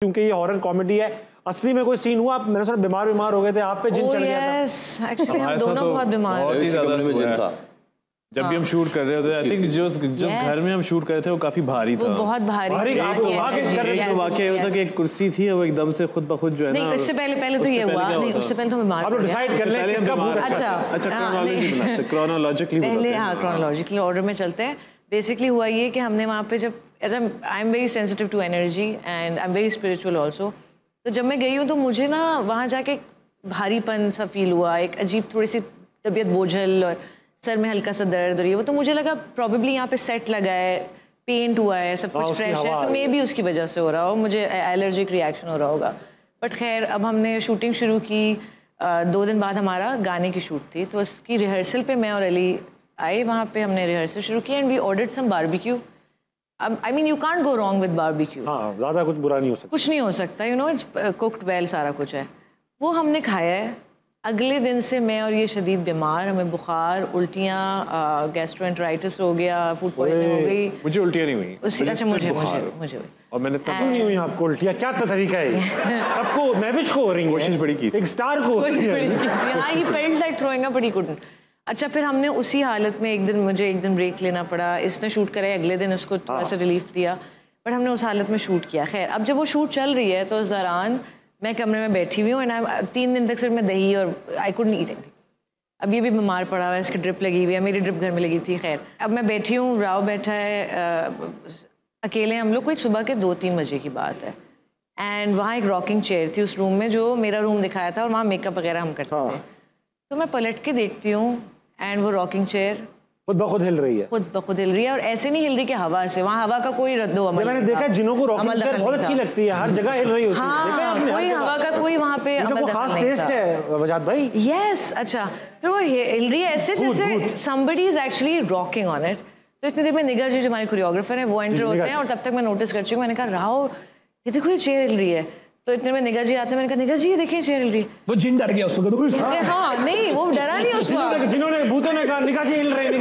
क्योंकि ये horror comedy है। असली में कोई सीन हुआ आप मेरे साथ बीमार हो गए थे, आप पे जिन चढ़ गया था? एक्चुअली हम दोनों बहुत बीमार था जब भी हम शूट कर रहे होते। आई थिंक जो घर में हम शूट कर रहे थे वो काफी भारी था, बहुत भारी था। वाकई होता कि एक कुर्सी थी वो एकदम से खुद ब खुद जो है ना, नहीं उससे पहले तो ये हुआ नहीं, उससे पहले तो बीमार आप डिसाइड कर लें किसका भूत अच्छा। अच्छा क्रोनोलॉजिकली पहले, हाँ क्रोनोलॉजिकली ऑर्डर में चलते हैं। बेसिकली हुआ ये कि हमने वहाँ पे जब I am very sensitive to energy and I am very spiritual also, तो जब मैं गई हूँ तो मुझे ना वहाँ जाके भारीपन सा फील हुआ, एक अजीब थोड़ी सी तबीयत बोझल और सर में हल्का सा दर्द और ये वो, तो मुझे लगा प्रॉबेबली यहाँ पे सेट लगा है, पेंट हुआ है, सब कुछ फ्रेश है, तो मे भी उसकी वजह से हो रहा हो, मुझे एलर्जिक रिएक्शन हो रहा होगा। बट खैर अब हमने शूटिंग शुरू की, 2 दिन बाद हमारा गाने की शूट थी, तो उसकी रिहर्सल पे मैं और अली आए, वहाँ पे हमने रिहर्सल शुरू की and we ordered some barbecue. I mean you can't go wrong with barbecue. हाँ, ज़्यादा कुछ बुरा नहीं हो सकता, कुछ नहीं हो सकता, you know it's cooked well, सारा कुछ है। वो हमने खाया है। अगले दिन से मैं और ये शदीद बीमार, हमें बुखार, उल्टियाँ, गैस्ट्रोएंटेराइटिस हो गया, फूड पॉइजनिंग हो गई। मुझे उल्टियाँ नहीं हुई। अच्छा मुझे और मैंने क्यों नहीं हुई आपको उल्टियाँ? क्या तरीका है सबको? महविश को हो रही है, कोशिश बड़ी की, एक स्टार को हाँ, he felt like throwing up but he couldn't. अच्छा फिर हमने उसी हालत में मुझे एक दिन ब्रेक लेना पड़ा। इसने शूट करा, अगले दिन उसको थोड़ा सा रिलीफ दिया, बट हमने उस हालत में शूट किया। खैर अब जब वो शूट चल रही है तो उस दौरान मैं कमरे में बैठी हुई हूँ एंड 3 दिन तक सिर्फ मैं दही और आई कुडंट ईट एनीथिंग। अब ये भी बीमार पड़ा हुआ है, इसकी ड्रिप लगी हुई है, मेरी ड्रिप घर में लगी थी। खैर अब मैं बैठी हूँ, राव बैठा है, अकेले हम लोग, कोई सुबह के 2-3 बजे की बात है एंड वहाँ एक रॉकिंग चेयर थी उस रूम में, जो मेरा रूम दिखाया था, और वहाँ मेकअप वगैरह हम करते थे। तो मैं पलट के देखती हूँ एंड वो रॉकिंग चेयर खुद ब खुद हिल रही है, खुद ब खुद हिल रही है, और ऐसे नहीं हिल रही कि हवा से, वहाँ हवा का कोई रद्दो अमल। मैंने देखा जिन्हों को रॉकिंग चेयर बहुत अच्छी लगती है, हर जगह हिल रही होती है। हाँ, कोई हवा का कोई वहाँ पे अमल खास टेस्ट है वजाद भाई। यस, अच्छा फिर वो हिल रही है ऐसे जैसे somebody is actually rocking on it। तो इतनी देर में निगाह जी जो हमारे कोरियोग्राफर हैं वो एंटर होते हैं, और तब तक मैं नोटिस कर चुकी हूँ। मैंने कहा राव ये देखो ये चेयर हिल रही है, तो इतने में निगाह जी आते हैं, मैंने कहा निगाह जी ये देखिए चेयर हिल रही है। वो जिन डर गया उस वक्त। हाँ नहीं वो डरा नहीं उस वक्त, जिन्होंने भूतों ने कहा निगाह जी हिल रही है,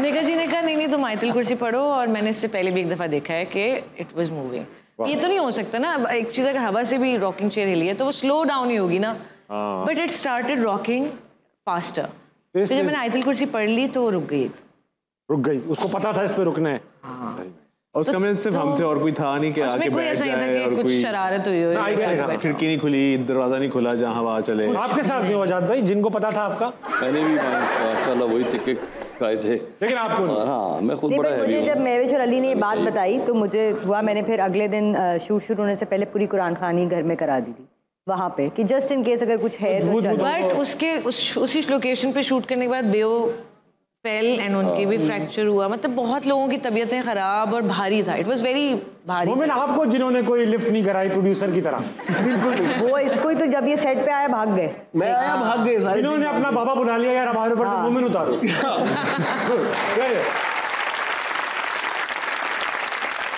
निगाह जी ने कहा नहीं तुम आयतुल कुर्सी पढ़ो, और मैंने इससे पहले भी एक दफ़ा देखा है कि इट वाज मूविंग। ये तो नहीं हो सकता ना, एक चीज़ अगर हवा से भी रॉकिंग चेयर हिली है तो वो स्लो डाउन ही होगी ना, but it started rocking faster. तो जब मैंने आयतुल कुर्सी पढ़ ली तो वो रुक गई, उसको पता था इस पे रुकना है। और उस कमरे से हम थे और कोई था नहीं कि आके बैठ जाए, और कुछ शरारत हुई हो, खिड़की नहीं खुली, दरवाजा नहीं खुला जहाँ हवा चले। आपके साथ भी वजाद भाई, जिनको पता था आपका? मैंने भी माशाल्लाह वही टिकट खाए थे, लेकिन आपको हाँ मैं खुद बड़ा मुझे जब महविश और अली ने ये बात बताई तो मुझे हुआ, मैंने फिर अगले दिन शूट शुरू होने से पहले पूरी कुरान खानी घर में करा दी थी वहाँ पे, कि जस्ट इन केस अगर कुछ है तो चलो। बट उसके उसी लोकेशन पे शूट करने के बाद बेओ फेल एंड उनकी भी फ्रैक्चर हुआ, मतलब बहुत लोगों की तबीयतें खराब और भारी था, इट वाज वेरी भारी। मोमिन आपको जिन्होंने कोई लिफ्ट नहीं कराई प्रोड्यूसर की तरह? बिल्कुल वो इसको ही तो जब ये सेट पे आया भाग गए, मैं आया भाग गए, जिन्होंने अपना बाबा बुला लिया यार हमारे ऊपर मोमिन उतारो।